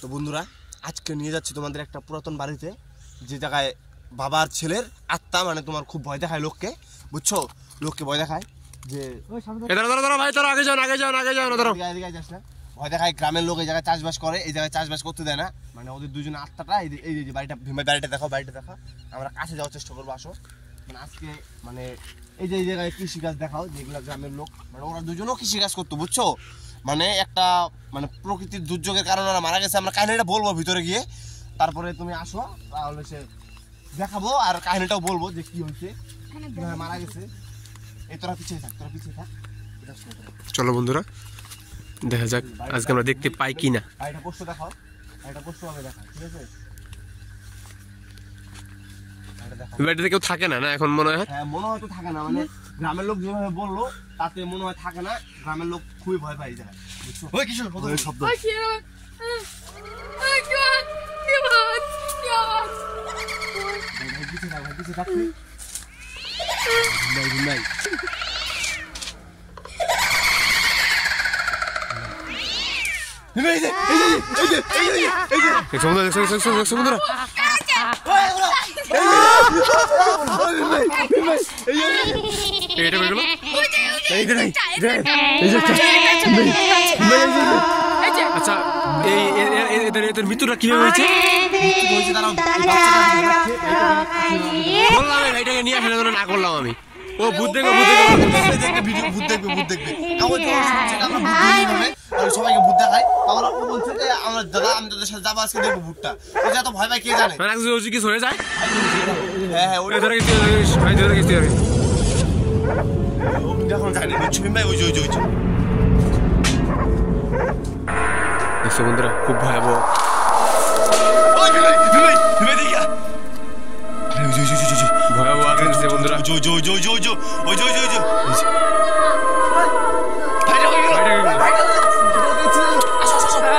তো বন্ধুরা আজকে নিয়ে যাচ্ছি তোমাদের একটা পুরাতন বাড়িতে, যে জায়গায় বাবার ছেলের আত্মা মানে তোমার খুব ভয় দেখায় লোককে, বুঝছো? লোককে ভয় দেখায় যে ভাই তোরা আগে যাও ভয় দেখায়। গ্রামের লোক এই জায়গায় চাষবাস করে, এই জায়গায় চাষবাস করতে দেয় না, মানে ওদের দুজনে আত্মাটা এই যে বাড়িটা বাড়িটা দেখো আমরা কাছে যাওয়ার চেষ্টা করবো, আসো। মানে আজকে মানে এই যে এই জায়গায় কৃষিকাজ দেখাও, যেগুলো গ্রামের লোক মানে ওরা দুজনেও কৃষিকাজ করতো, বুঝছো? মানে একটা মানে প্রকৃতির দুর্যোগের কারণে ওরা মারা গেছে। আমরা কাহিনীটা বলবো ভিতরে গিয়ে, তারপরে তুমি আসো, তাহলে সে দেখাবো আর কাহিনীটাও বলবো যে কি হয়েছে, কিভাবে মারা গেছে। এই তোরা পিছিয়ে থাক। চলো বন্ধুরা দেখা যাক আজকে আমরা দেখতে পাই কিনা। এটা পোস্ট দেখাও, এটা পোস্ট ভাবে দেখা, ঠিক আছে? বাড়িতে কেউ থাকে না এখন মনে হয়? হ্যাঁ মনে হয় তো থাকে না, মানে গ্রামের লোক যেভাবে বললো তাতে মনে হয় থাকে না। গ্রামের লোক খুবই ভয় পায় যায়, বুঝছো? ওই কিশোর শব্দ আচ্ছা এদের মৃত্যুটা কিভাবে হয়েছে? বললাম ভাইটাকে নিয়ে আসা না করলাম আমি। ও ভূত দেখবে সবাইকে ভূত দেখায়, তাহলে ও বলছে যে আমরা দাদা আমি তোদের সাথে যাবো, আজকে দেখবো ভূতটা। ও যত ভয় পায় কে জানে। কিছু হয়ে যায়। হ্যাঁ এখন জানি ভাই, ওই বন্ধুরা খুব ভয়াবহ। ভয়াবহ আগে বন্ধুরা।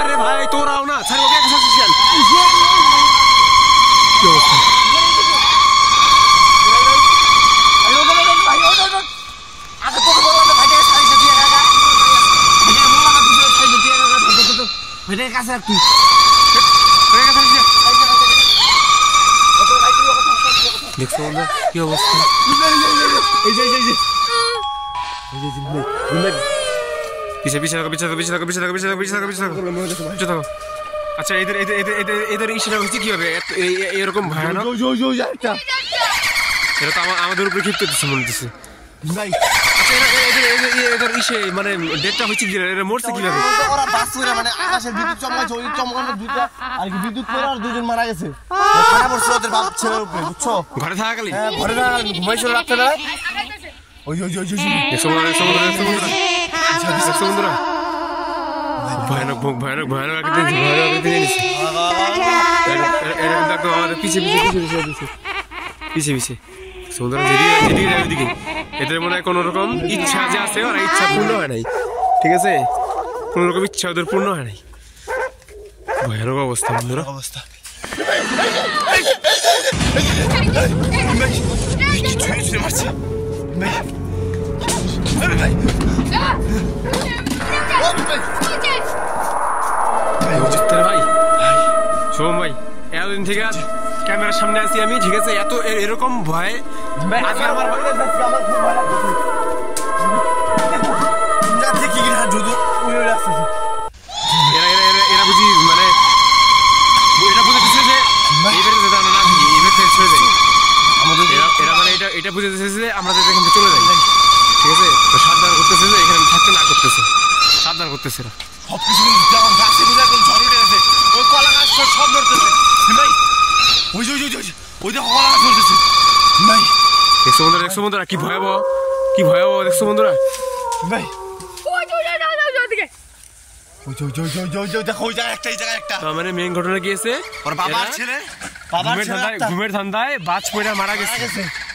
আরে ভাই তোরাও না ছাড়, ওকে কি অবস্থা? দেখছো বন্ধুরা কি অবস্থা? আচ্ছা এদের ইশারা হচ্ছে কি হবে এরকম ভয়ানক? এটা তো আমাদের উপরে ক্ষিপ্ত দিচ্ছে মনে হচ্ছে। এদের ইসে মানে ডেটটা হচ্ছে কি, এরা মরছে কিভাবে? ওরা বাস করে মানে আকাশের বিদ্যুৎ চমকাচ্ছে, ওই চমকানোর দুইটা আর কি বিদ্যুৎ পড়ে আর দুজন মারা গেছে। খারাপ পড়ছে ওদের বাপ ছেলের উপরে, বুঝছো? ঘরে থাকাকালীন? হ্যাঁ ঘরে থাকাকালীন ঘুমাইছিল রাত্রেবেলায়। ওই বন্ধুরা ভয়ানক আমাদের পিছিয়ে দিকে এদের মনে হয় কোন রকম ইচ্ছা যে আছে, ওরা ইচ্ছা পূর্ণ হয় নাই, ঠিক আছে? কোন রকম ইচ্ছা ওদের পূর্ণ হয় নাই। ভয়ানক অবস্থা বন্ধুরা। ভাই শোভম ভাই, এতদিন থেকে ক্যামেরার সামনে আছি আমি, ঠিক আছে? এত এরকম ভয় আজকে আমার এরা বুঝি মানে এটা বুঝেছে যে এরা মানে এটা বুঝেছে যে আমরা এখান থেকে চলে যাই, ঠিক আছে? সাবধান করতেছে যে এখানে থাকতে না করতেছে, সাবধান করতেছে এরা সবকিছু গাছে ঝড় উঠে গেছে, ওই কলা গাছ সব নড়তেছে ভাই। ওই দেখো কলা গাছ নড়তেছে ভাই। দেখছো বন্ধুরা কি ভয়াবহ দেখছো বন্ধুরা ভাই। দেখো ওই জায়গায় একটা মানে মেইন ঘটনা কি আছে, ওর বাবার ছেলে ঘুমের ধান্দায় বাজ পড়ে মারা গেছে,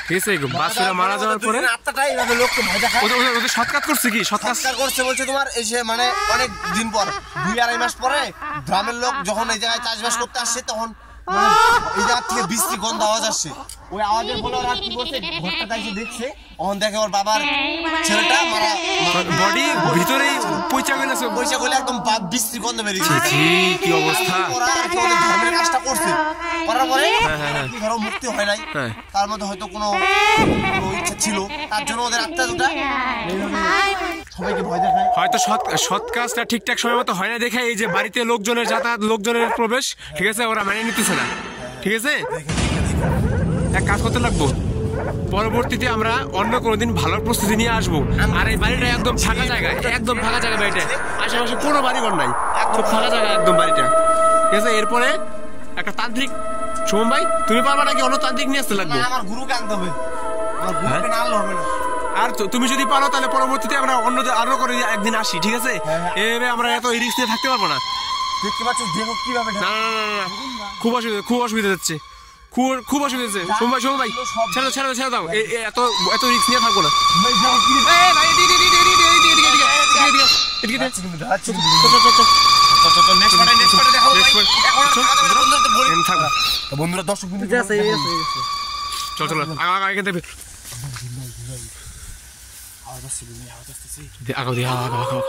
ঠিক আছে? বাজ পড়ে মারা যাওয়ার পরে আত্মাটা এইভাবে লোককে ভয় দেখায়। ওদের সৎকার করছে কি? সৎকার করছে বলছে তোমার এসে মানে অনেক দিন পর 2-2.5 মাস পরে গ্রামের লোক যখন এই জায়গায় চাষবাস করতে আসছে তখন এই জায়গা থেকে বৃষ্টি গন্ধ আওয়াজ আসছে। ওই আওয়াজের ফলে ওরা কি করছে, ঘরটা এসে দেখছে, তখন দেখে ওর বাবার ছেলেটা মারা বডির ভিতরেই পয়সা গেল সব। পয়সা গেলে একদম বৃষ্টি গন্ধ বেরিয়েছে। কি অবস্থা! ওরা আর কি ওদের ধর্মের কাজটা করছে, করার পরে কি ধরো মুক্তি হয় নাই, তার মধ্যে হয়তো কোনো ইচ্ছা ছিল, তার জন্য ওদের আত্মা দুটা সবাইকে ভয় দেখায়। হয়তো সৎ কাজটা ঠিকঠাক সময় মতো হয় না দেখে এই যে বাড়িতে লোকজনের যাতায়াত, লোকজনের প্রবেশ, ঠিক আছে, ওরা মেনে নিতেছে না। ঠিক আছে, এক কাজ করতে লাগবো, পরবর্তীতে আমরা অন্য কোনোদিন ভালো প্রস্তুতি নিয়ে আসবো। আর এই বাড়িটা একদম ফাঁকা জায়গায়, একদম ফাঁকা জায়গা বাড়িটা, আশেপাশে কোনো বাড়িঘর নাই, খুব ফাঁকা জায়গা একদম বাড়িটা। ঠিক আছে, এরপরে একটা তান্ত্রিক, সুমন ভাই তুমি পারবা নাকি অন্য তান্ত্রিক নিয়ে আসতে লাগবে? আমার গুরুকে আনতে হবে, আমার গুরুকে না আনলে হবে না। আর তুমি যদি পারো তাহলে পরবর্তীতে আমরা অন্যদের আরো করে একদিন আসি। ঠিক আছে, এভাবে আমরা এত রিস্ক নিয়ে থাকতে পারবো না। দেখতে পাচ্ছ দেখো কিভাবে না না না না, খুব অসুবিধা, খুব অসুবিধা যাচ্ছে, খুব অসুবিধা হচ্ছে। সোম ভাই ছেড়ে দাও, এত রিস্ক নিয়ে থাকবো না। বন্ধুরা দর্শক চলো এখান থেকে আগাও দিয়ে আগাও